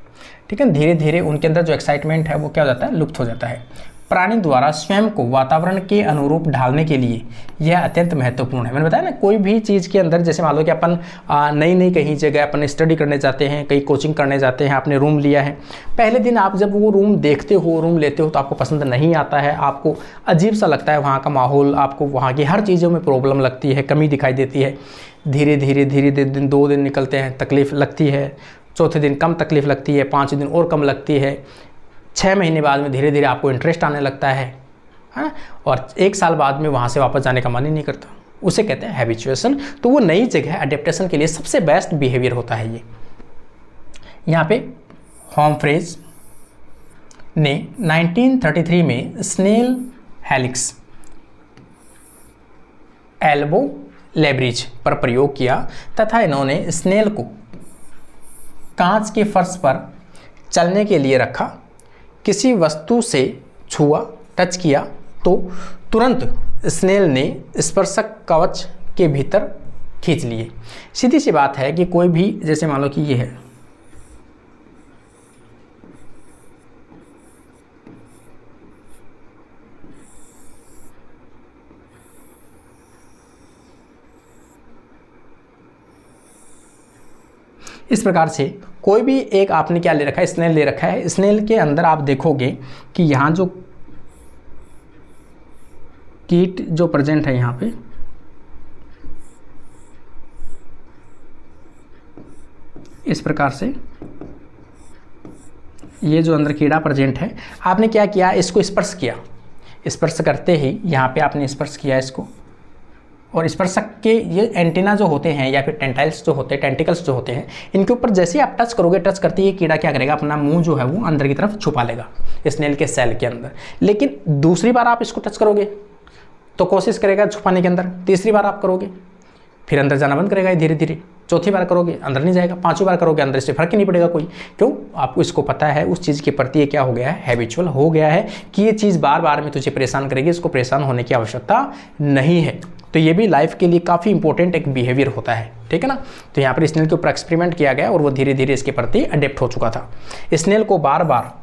ठीक है। धीरे धीरे उनके अंदर जो एक्साइटमेंट है वो क्या हो जाता है, लुप्त हो जाता है। प्राणी द्वारा स्वयं को वातावरण के अनुरूप ढालने के लिए यह अत्यंत महत्वपूर्ण है। मैंने बताया ना, कोई भी चीज़ के अंदर, जैसे मान लो कि अपन नई कहीं जगह अपन स्टडी करने जाते हैं, कहीं कोचिंग करने जाते हैं, आपने रूम लिया है। पहले दिन आप जब वो रूम देखते हो, रूम लेते हो, तो आपको पसंद नहीं आता है, आपको अजीब सा लगता है वहाँ का माहौल, आपको वहाँ की हर चीज़ों में प्रॉब्लम लगती है, कमी दिखाई देती है। धीरे धीरे दिन 2 दिन निकलते हैं, तकलीफ़ लगती है, चौथे दिन कम तकलीफ़ लगती है, 5 दिन और कम लगती है, 6 महीने बाद में धीरे धीरे आपको इंटरेस्ट आने लगता है, और 1 साल बाद में वहाँ से वापस जाने का मन ही नहीं करता। उसे कहते हैं हैबिचुएशन। तो वो नई जगह अडेप्टेशन के लिए सबसे बेस्ट बिहेवियर होता है ये। यहाँ पे हम्फ्रीज ने 1933 में स्नेल हेलिक्स एल्बो लेब्रिज पर प्रयोग किया तथा इन्होंने स्नेल को कांच के फर्श पर चलने के लिए रखा। किसी वस्तु से छुआ, टच किया तो तुरंत स्नेल ने स्पर्शक कवच के भीतर खींच लिए। सीधी सी बात है कि कोई भी, जैसे मान लो कि ये है, इस प्रकार से कोई भी एक आपने क्या ले रखा है, स्नेल ले रखा है। स्नेल के अंदर आप देखोगे कि यहाँ जो कीट जो प्रेजेंट है, यहाँ पे इस प्रकार से ये जो अंदर कीड़ा प्रेजेंट है, आपने क्या किया, इसको स्पर्श किया। स्पर्श करते ही यहाँ पे आपने स्पर्श किया इसको, और स्पर्शक के ये एंटीना जो होते हैं या फिर टेंटाइल्स जो होते हैं, टेंटिकल्स जो होते हैं, इनके ऊपर जैसे ही आप टच करोगे, टच करते ही ये कीड़ा क्या करेगा, अपना मुंह जो है वो अंदर की तरफ छुपा लेगा स्नेल के सेल के अंदर। लेकिन दूसरी बार आप इसको टच करोगे तो कोशिश करेगा छुपाने के अंदर, तीसरी बार आप करोगे फिर अंदर जाना बंद करेगा धीरे धीरे, चौथी बार करोगे अंदर नहीं जाएगा, 5वीं बार करोगे अंदर से फर्क ही नहीं पड़ेगा कोई। क्यों? आपको इसको पता है उस चीज़ के प्रति ये क्या हो गया है, हैबिचुअल हो गया है कि ये चीज़ बार बार में तुझे परेशान करेगी, इसको परेशान होने की आवश्यकता नहीं है। तो ये भी लाइफ के लिए काफ़ी इंपॉर्टेंट एक बिहेवियर होता है, ठीक है ना। तो यहाँ पर स्नेल के ऊपर एक्सपेरिमेंट किया गया और वो धीरे धीरे इसके प्रति अडेप्ट हो चुका था। स्नेल को बार बार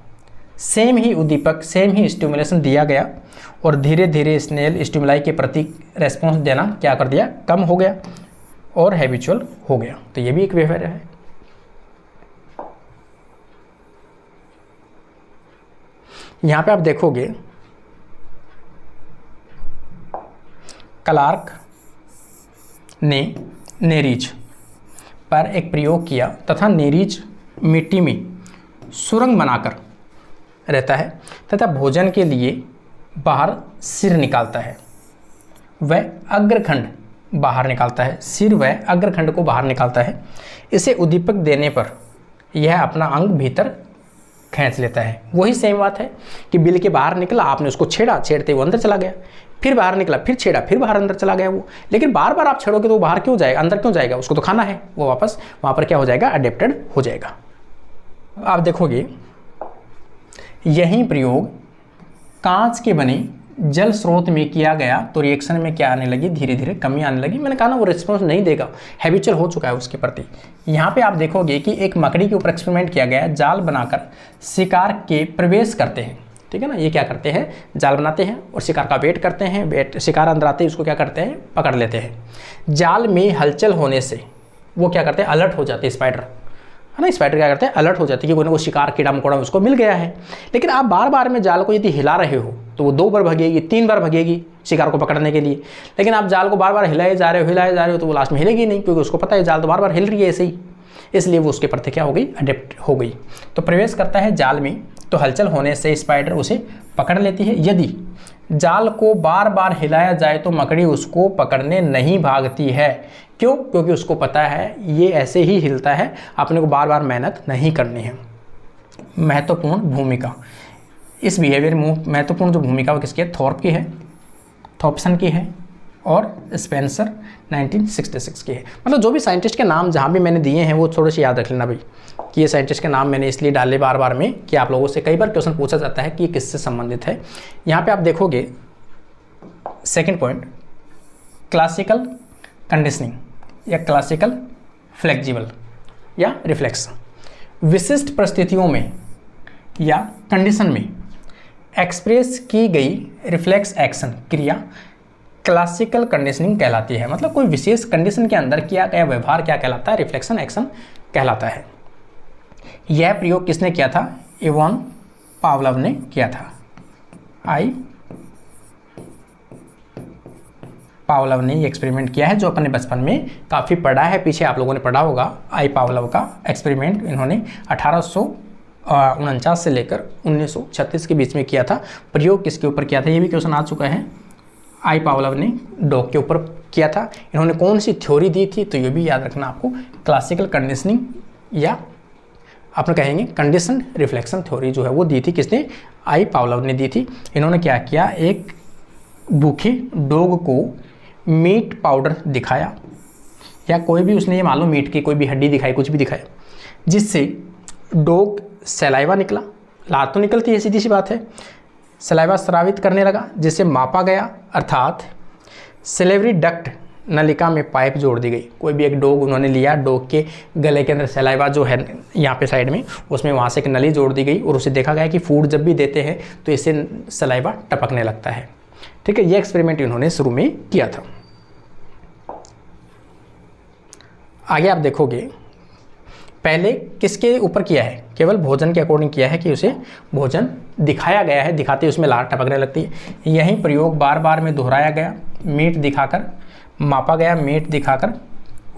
सेम ही उद्दीपक, सेम ही स्टिमुलेशन दिया गया और धीरे धीरे स्नेल स्टिमुलाई के प्रति रेस्पॉन्स देना क्या कर दिया, कम हो गया और हैबिचुअल हो गया। तो ये भी एक बिहेवियर है। यहाँ पे आप देखोगे क्लार्क ने नेरीज पर एक प्रयोग किया तथा नेरीज मिट्टी में सुरंग बनाकर रहता है तथा भोजन के लिए बाहर सिर निकालता है, वह अग्रखंड बाहर निकालता है, सिर व अग्रखंड को बाहर निकालता है। इसे उद्दीपक देने पर यह अपना अंग भीतर खींच लेता है। वही सेम बात है कि बिल के बाहर निकला, आपने उसको छेड़ा, छेड़ते वो अंदर चला गया, फिर बाहर निकला, फिर छेड़ा, फिर बाहर अंदर चला गया वो। लेकिन बार बार आप छेड़ोगे तो वो बाहर क्यों जाएगा, अंदर क्यों जाएगा, उसको तो खाना है, वो वापस वहाँ पर क्या हो जाएगा, अडेप्टेड हो जाएगा। आप देखोगे यही प्रयोग कांच के बने जल स्रोत में किया गया तो रिएक्शन में क्या आने लगी, धीरे धीरे कमी आने लगी। मैंने कहा ना वो रिस्पॉन्स नहीं देगा, हैबिचुअल हो चुका है उसके प्रति। यहाँ पे आप देखोगे कि एक मकड़ी के ऊपर एक्सपेरिमेंट किया गया है, जाल बनाकर शिकार के प्रवेश करते हैं, ठीक है ना। ये क्या करते हैं, जाल बनाते हैं और शिकार का वेट करते हैं, वेट शिकार अंदर आते हैं, उसको क्या करते हैं, पकड़ लेते हैं। जाल में हलचल होने से वो क्या करते हैं, अलर्ट हो जाते हैं स्पाइडर, है ना। स्पाइडर क्या करते हैं, अलर्ट हो जाती है कि कोई ना कोई शिकार, कीड़ा मकोड़ा उसको मिल गया है। लेकिन आप बार बार में जाल को यदि हिला रहे हो तो वो 2 बार भगेगी, 3 बार भगेगी शिकार को पकड़ने के लिए। लेकिन आप जाल को बार बार हिलाए जा रहे हो तो वो लास्ट में हिलेगी नहीं, क्योंकि उसको पता है जाल तो बार बार हिल रही है ऐसे ही, इसलिए वो उसके प्रति क्या हो गई, अडेप्ट हो गई। तो प्रवेश करता है जाल में, तो हलचल होने से स्पाइडर उसे पकड़ लेती है। यदि जाल को बार बार हिलाया जाए तो मकड़ी उसको पकड़ने नहीं भागती है। क्यों? क्योंकि उसको पता है ये ऐसे ही हिलता है, अपने को बार बार मेहनत नहीं करनी है। महत्वपूर्ण भूमिका, इस बिहेवियर में महत्वपूर्ण जो भूमिका वो किसकी है, थॉर्प की है, थॉम्पसन की है और स्पेंसर 1966 की है। मतलब जो भी साइंटिस्ट के नाम जहाँ भी मैंने दिए हैं वो थोड़े से याद रख लेना भाई, कि ये साइंटिस्ट के नाम मैंने इसलिए डाले बार बार में कि आप लोगों से कई बार क्वेश्चन पूछा जाता है कि ये किससे संबंधित है। यहाँ पे आप देखोगे सेकंड पॉइंट, क्लासिकल कंडीशनिंग या क्लासिकल फ्लेक्सिबल या रिफ्लेक्स। विशिष्ट परिस्थितियों में या कंडीशन में एक्सप्रेस की गई रिफ्लेक्स एक्शन क्रिया क्लासिकल कंडीशनिंग कहलाती है। मतलब कोई विशेष कंडीशन के अंदर किया गया व्यवहार क्या कहलाता है, रिफ्लेक्शन एक्शन कहलाता है। यह प्रयोग किसने किया था, इवान पावलोव ने किया था। आई पावलोव ने ये एक्सपेरिमेंट किया है, जो अपने बचपन में काफ़ी पढ़ा है, पीछे आप लोगों ने पढ़ा होगा। आई पावलोव का एक्सपेरिमेंट इन्होंने 1849 से लेकर 1936 के बीच में किया था। प्रयोग किसके ऊपर किया था, ये भी क्वेश्चन आ चुका है। आई पावलोव ने डॉग के ऊपर किया था। इन्होंने कौन सी थ्योरी दी थी, तो ये भी याद रखना आपको, क्लासिकल कंडीशनिंग या आप कहेंगे कंडीशन रिफ्लेक्शन थ्योरी जो है वो दी थी किसने, आई पावलोव ने दी थी। इन्होंने क्या किया, एक भूखे डॉग को मीट पाउडर दिखाया या कोई भी, उसने ये मान लो मीट की कोई भी हड्डी दिखाई, कुछ भी दिखाया, जिससे डॉग सलाइवा निकला, लात तो निकलती है, सीधी सी बात है, सलाइवा स्रावित करने लगा, जिससे मापा गया, अर्थात सेलेवरी डक्ट नलिका में पाइप जोड़ दी गई। कोई भी एक डॉग उन्होंने लिया, डॉग के गले के अंदर सलाइवा जो है यहाँ पे साइड में, उसमें वहाँ से एक नली जोड़ दी गई और उसे देखा गया कि फूड जब भी देते हैं तो इससे सलाइवा टपकने लगता है। ठीक है, ये एक्सपेरिमेंट इन्होंने शुरू में किया था। आगे आप देखोगे पहले किसके ऊपर किया है, केवल भोजन के अकॉर्डिंग किया है कि उसे भोजन दिखाया गया है, दिखाते उसमें लार टपकने लगती है। यही प्रयोग बार बार में दोहराया गया, मीट दिखाकर मापा गया, मीट दिखाकर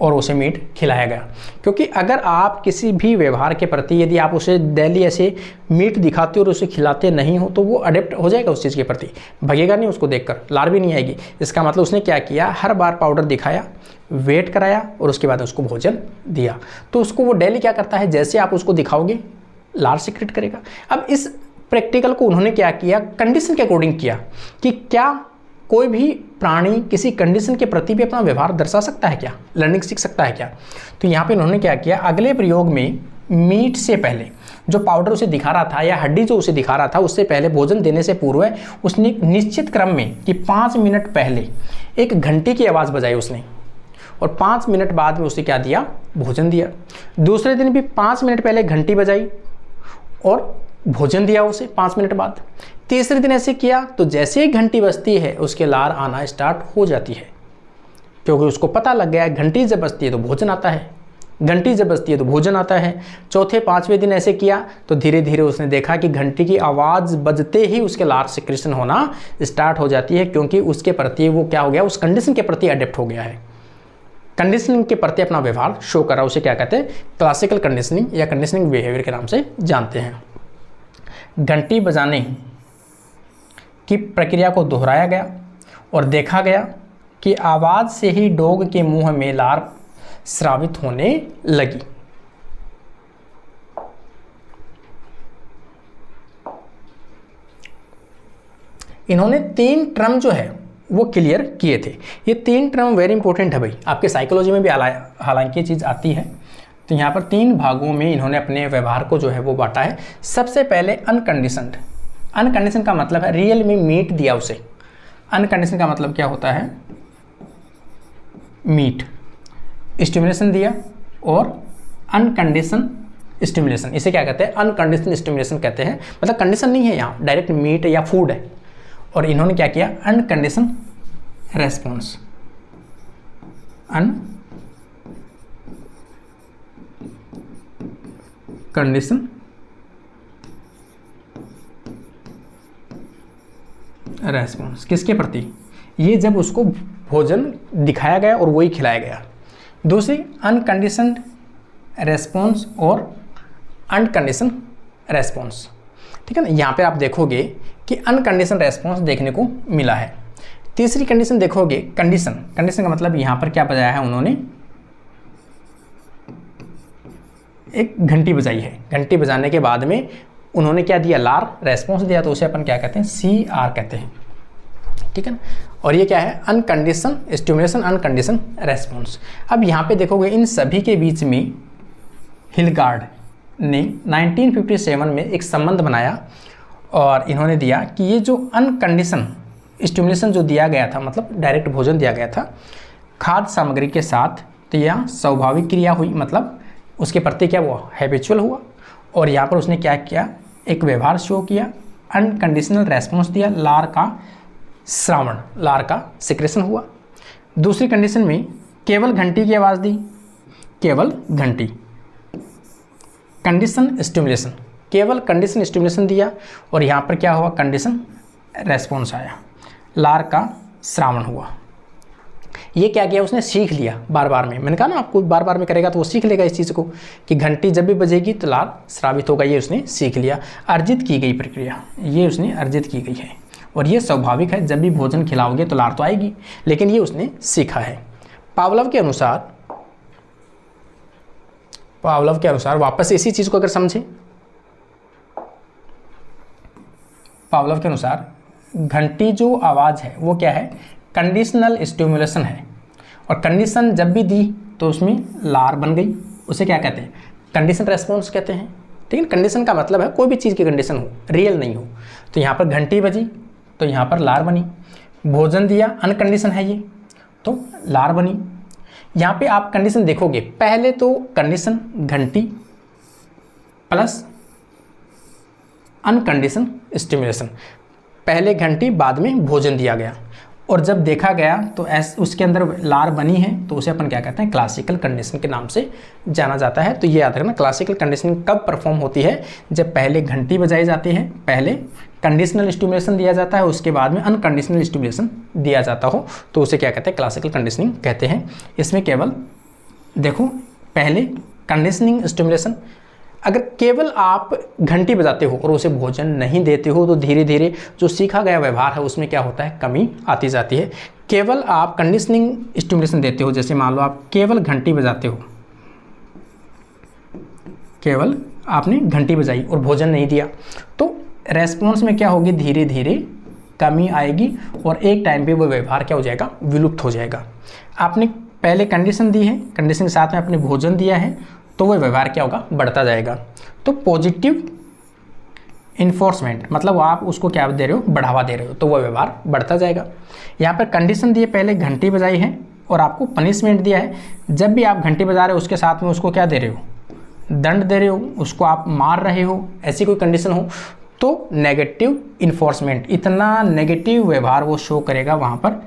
और उसे मीट खिलाया गया। क्योंकि अगर आप किसी भी व्यवहार के प्रति यदि आप उसे डेली ऐसे मीट दिखाते और उसे खिलाते नहीं हो तो वो अडेप्ट हो जाएगा उस चीज़ के प्रति, भगेगा नहीं उसको देखकर, लार भी नहीं आएगी। इसका मतलब उसने क्या किया, हर बार पाउडर दिखाया, वेट कराया और उसके बाद उसको भोजन दिया, तो उसको वो डेली क्या करता है, जैसे आप उसको दिखाओगे लार सीक्रेट करेगा। अब इस प्रैक्टिकल को उन्होंने क्या किया, कंडीशन के अकॉर्डिंग किया कि क्या कोई भी प्राणी किसी कंडीशन के प्रति भी अपना व्यवहार दर्शा सकता है क्या, लर्निंग सीख सकता है क्या। तो यहाँ पे उन्होंने क्या किया, अगले प्रयोग में मीट से पहले जो पाउडर उसे दिखा रहा था या हड्डी जो उसे दिखा रहा था, उससे पहले भोजन देने से पूर्व उसने एक निश्चित क्रम में कि 5 मिनट पहले एक घंटे की आवाज़ बजाई उसने और 5 मिनट बाद में उसे क्या दिया, भोजन दिया। दूसरे दिन भी 5 मिनट पहले घंटी बजाई और भोजन दिया उसे 5 मिनट बाद। तीसरे दिन ऐसे किया तो जैसे ही घंटी बजती है उसके लार आना स्टार्ट हो जाती है, क्योंकि उसको पता लग गया है घंटी जब बजती है तो भोजन आता है, घंटी जब बजती है तो भोजन आता है। चौथे 5वें दिन ऐसे किया तो धीरे धीरे उसने देखा कि घंटी की आवाज़ बजते ही उसके लार सिक्रेशन होना स्टार्ट हो जाती है, क्योंकि उसके प्रति वो क्या हो गया, उस कंडीशन के प्रति अडेप्ट हो गया है, कंडीशनिंग के प्रति अपना व्यवहार शो कर रहा है। उसे क्या कहते हैं, क्लासिकल कंडीशनिंग या कंडीशनिंग बिहेवियर के नाम से जानते हैं। घंटी बजाने की प्रक्रिया को दोहराया गया और देखा गया कि आवाज़ से ही डॉग के मुंह में लार स्रावित होने लगी। इन्होंने 3 टर्म जो है वो क्लियर किए थे। ये 3 टर्म वेरी इंपॉर्टेंट है भाई, आपके साइकोलॉजी में भी हालांकि ये चीज़ आती है। तो यहाँ पर 3 भागों में इन्होंने अपने व्यवहार को जो है वो बांटा है। सबसे पहले अनकंडीशनड। अनकंडीशन का मतलब है रियल में मीट दिया उसे, अनकंडीशन का मतलब क्या होता है, मीट, स्टिमुलेशन दिया और अनकंडीशन स्टिमुलेशन, इसे क्या कहते हैं, अनकंडीशन स्टिमुलेशन कहते हैं। मतलब कंडीशन नहीं है यहाँ, डायरेक्ट मीट या फूड है, और इन्होंने क्या किया, अनकंडीशन रेस्पॉन्स, अनकंडीशन रेस्पॉन्स किसके प्रति, ये जब उसको भोजन दिखाया गया और वही खिलाया गया। दूसरी अनकंडीशनड रेस्पॉन्स और अनकंडीशन रेस्पॉन्स, ठीक है ना। यहाँ पे आप देखोगे कि अनकंडीशन रेस्पॉन्स देखने को मिला है। तीसरी कंडीशन देखोगे, कंडीशन, कंडीशन का मतलब यहाँ पर क्या बजाया है उन्होंने, एक घंटी बजाई है, घंटी बजाने के बाद में उन्होंने क्या दिया, लार रेस्पॉन्स दिया, तो उसे अपन क्या कहते हैं, CR कहते हैं, ठीक है ना। और ये क्या है, अनकंडीशन स्टिमुलेशन, अनकंडीशन रेस्पॉन्स। अब यहाँ पे देखोगे इन सभी के बीच में हिलगार्ड ने 1957 में एक संबंध बनाया और इन्होंने दिया कि ये जो अनकंडीशन स्टिमुलेशन जो दिया गया था, मतलब डायरेक्ट भोजन दिया गया था खाद्य सामग्री के साथ, तो यह स्वाभाविक क्रिया हुई, मतलब उसके प्रति क्या हुआ, हैबिचुअल हुआ। और यहाँ पर उसने क्या किया, एक व्यवहार शो किया, अनकंडीशनल रेस्पॉन्स दिया, लार का श्रावण, लार का सिक्रेशन हुआ। दूसरी कंडीशन में केवल घंटी की आवाज़ दी, केवल घंटी, कंडीशन स्टिमुलेशन, केवल कंडीशन स्टिमुलेशन दिया, और यहाँ पर क्या हुआ, कंडीशन रेस्पॉन्स आया, लार का श्रावण हुआ। ये क्या किया, उसने सीख लिया बार बार में, मैंने कहा ना आपको बार बार में करेगा तो वो सीख लेगा इस चीज़ को कि घंटी जब भी बजेगी तो लार श्रावित होगा, ये उसने सीख लिया। अर्जित की गई प्रक्रिया, ये उसने अर्जित की गई है, और ये स्वाभाविक है, जब भी भोजन खिलाओगे तो लार तो आएगी, लेकिन ये उसने सीखा है। पावलोव के अनुसार वापस इसी चीज़ को अगर समझें, पावलोव के अनुसार घंटी जो आवाज़ है वो क्या है, कंडीशनल स्टिमुलेशन है, और कंडीशन जब भी दी तो उसमें लार बन गई, उसे क्या कहते हैं, कंडीशन रेस्पॉन्स कहते हैं, ठीक है। कंडीशन का मतलब है कोई भी चीज़ की कंडीशन हो, रियल नहीं हो। तो यहाँ पर घंटी बजी तो यहाँ पर लार बनी, भोजन दिया, अनकंडीशन है ये, तो लार बनी। यहाँ पे आप कंडीशन देखोगे, पहले तो कंडीशन घंटी प्लस अनकंडीशन स्टिमुलेशन, पहले घंटी बाद में भोजन दिया गया, और जब देखा गया तो उसके अंदर लार बनी है, तो उसे अपन क्या कहते हैं, क्लासिकल कंडीशन के नाम से जाना जाता है। तो ये याद रखना, क्लासिकल कंडीशनिंग कब परफॉर्म होती है, जब पहले घंटी बजाई जाती है, पहले कंडीशनल स्टिमुलेशन दिया जाता है, उसके बाद में अनकंडीशनल स्टिमुलेशन दिया जाता हो, तो उसे क्या कहते हैं, क्लासिकल कंडीशनिंग कहते हैं। इसमें केवल देखो, पहले कंडीशनिंग स्टिमुलेशन, अगर केवल आप घंटी बजाते हो और उसे भोजन नहीं देते हो तो धीरे धीरे जो सीखा गया व्यवहार है उसमें क्या होता है, कमी आती जाती है। केवल आप कंडीशनिंग स्टिमुलेशन देते हो, जैसे मान लो आप केवल घंटी बजाते हो, केवल आपने घंटी बजाई और भोजन नहीं दिया, तो रेस्पॉन्स में क्या होगी, धीरे धीरे कमी आएगी, और एक टाइम पे वो व्यवहार क्या हो जाएगा, विलुप्त हो जाएगा। आपने पहले कंडीशन दी है, कंडीशन के साथ में आपने भोजन दिया है, तो वो व्यवहार क्या होगा, बढ़ता जाएगा। तो पॉजिटिव इन्फोर्समेंट, मतलब आप उसको क्या दे रहे हो, बढ़ावा दे रहे हो, तो वो व्यवहार बढ़ता जाएगा। यहाँ पर कंडीशन दिए, पहले घंटी बजाई है और आपको पनिशमेंट दिया है, जब भी आप घंटी बजा रहे हो उसके साथ में उसको क्या दे रहे हो, दंड दे रहे हो, उसको आप मार रहे हो, ऐसी कोई कंडीशन हो तो नेगेटिव इन्फोर्समेंट, इतना नेगेटिव व्यवहार वो शो करेगा, वहाँ पर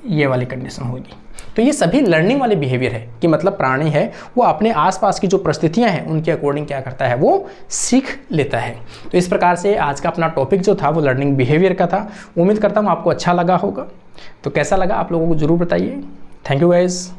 ये वाली कंडीशन होगी। तो ये सभी लर्निंग वाले बिहेवियर है कि मतलब प्राणी है वो अपने आसपास की जो परिस्थितियां हैं उनके अकॉर्डिंग क्या करता है, वो सीख लेता है। तो इस प्रकार से आज का अपना टॉपिक जो था वो लर्निंग बिहेवियर का था। उम्मीद करता हूँ आपको अच्छा लगा होगा। तो कैसा लगा आप लोगों को ज़रूर बताइए। Thank you guys.